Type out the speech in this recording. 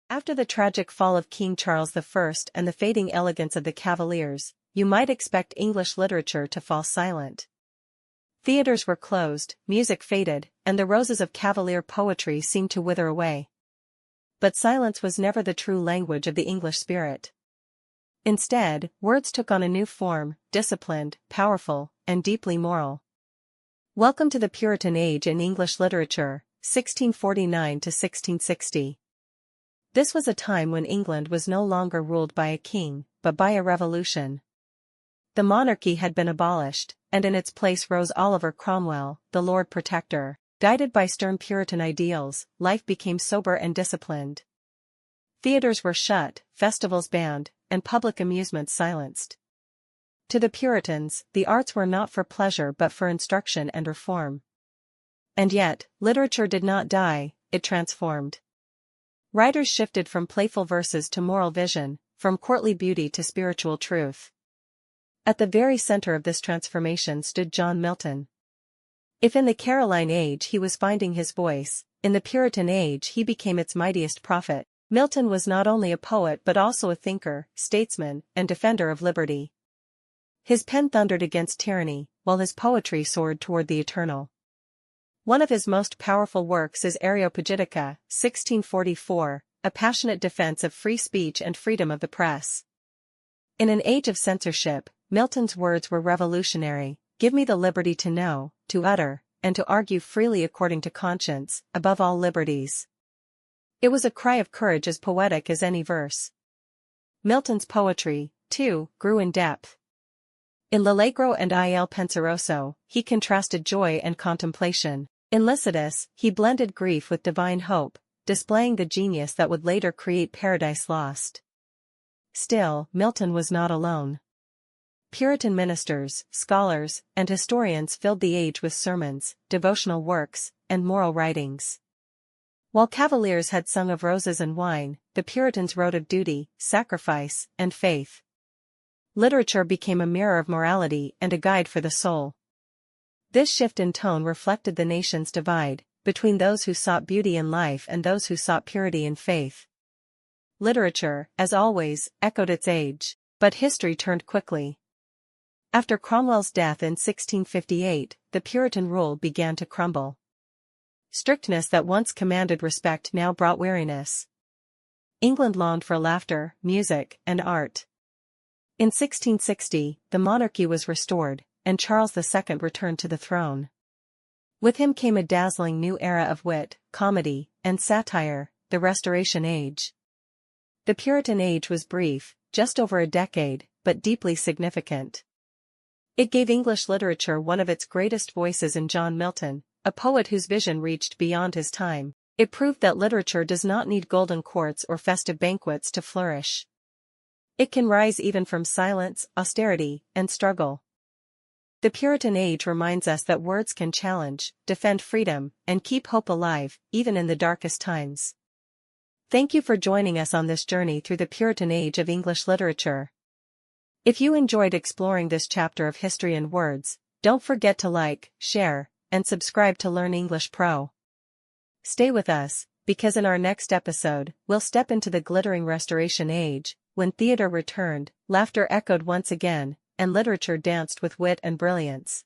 After the tragic fall of King Charles I and the fading elegance of the Cavaliers, you might expect English literature to fall silent. Theatres were closed, music faded, and the roses of Cavalier poetry seemed to wither away. But silence was never the true language of the English spirit. Instead, words took on a new form, disciplined, powerful, and deeply moral. Welcome to the Puritan Age in English literature, 1649 to 1660. This was a time when England was no longer ruled by a king, but by a revolution. The monarchy had been abolished, and in its place rose Oliver Cromwell, the Lord Protector. Guided by stern Puritan ideals, life became sober and disciplined. Theatres were shut, festivals banned, and public amusements silenced. To the Puritans, the arts were not for pleasure but for instruction and reform. And yet, literature did not die, it transformed. Writers shifted from playful verses to moral vision, from courtly beauty to spiritual truth. At the very center of this transformation stood John Milton. If in the Caroline Age he was finding his voice, in the Puritan Age he became its mightiest prophet. Milton was not only a poet but also a thinker, statesman, and defender of liberty. His pen thundered against tyranny, while his poetry soared toward the eternal. One of his most powerful works is Areopagitica, 1644, a passionate defense of free speech and freedom of the press. In an age of censorship, Milton's words were revolutionary: "Give me the liberty to know, to utter, and to argue freely according to conscience, above all liberties." It was a cry of courage as poetic as any verse. Milton's poetry, too, grew in depth. In L'Allegro and Il Penseroso, he contrasted joy and contemplation. In Lycidas, he blended grief with divine hope, displaying the genius that would later create Paradise Lost. Still, Milton was not alone. Puritan ministers, scholars, and historians filled the age with sermons, devotional works, and moral writings. While Cavaliers had sung of roses and wine, the Puritans wrote of duty, sacrifice, and faith. Literature became a mirror of morality and a guide for the soul. This shift in tone reflected the nation's divide, between those who sought beauty in life and those who sought purity in faith. Literature, as always, echoed its age, but history turned quickly. After Cromwell's death in 1658, the Puritan rule began to crumble. Strictness that once commanded respect now brought weariness. England longed for laughter, music, and art. In 1660, the monarchy was restored, and Charles II returned to the throne. With him came a dazzling new era of wit, comedy, and satire, the Restoration Age. The Puritan Age was brief, just over a decade, but deeply significant. It gave English literature one of its greatest voices in John Milton, a poet whose vision reached beyond his time. It proved that literature does not need golden courts or festive banquets to flourish. It can rise even from silence, austerity, and struggle. The Puritan Age reminds us that words can challenge, defend freedom, and keep hope alive, even in the darkest times. Thank you for joining us on this journey through the Puritan Age of English literature. If you enjoyed exploring this chapter of history in words, don't forget to like, share, and subscribe to Learn English Pro. Stay with us, because in our next episode, we'll step into the glittering Restoration Age, when theater returned, laughter echoed once again, and literature danced with wit and brilliance.